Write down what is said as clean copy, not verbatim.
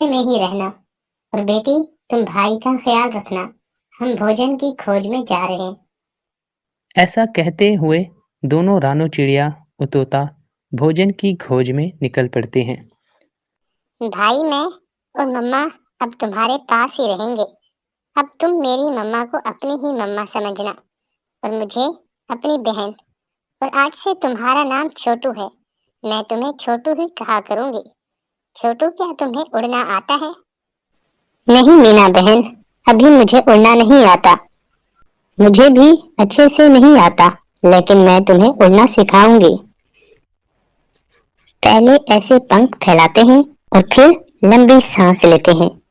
में ही रहना। और बेटी, तुम भाई का ख्याल रखना। हम भोजन की खोज में जा रहे हैं। ऐसा कहते हुए दोनों रानू चिड़िया और तोता भोजन की खोज में निकल पड़ते हैं। भाई, मैं और मम्मा अब तुम्हारे पास ही रहेंगे। अब तुम मेरी मम्मा को अपनी ही मम्मा समझना और मुझे अपनी बहन। और आज से तुम्हारा नाम छोटू है। मैं तुम्हें छोटू ही कहा करूंगी। छोटू, क्या तुम्हें उड़ना आता है? नहीं मीना बहन, अभी मुझे उड़ना नहीं आता। मुझे भी अच्छे से नहीं आता, लेकिन मैं तुम्हें उड़ना सिखाऊंगी। पहले ऐसे पंख फैलाते हैं और फिर लंबी सांस लेते हैं।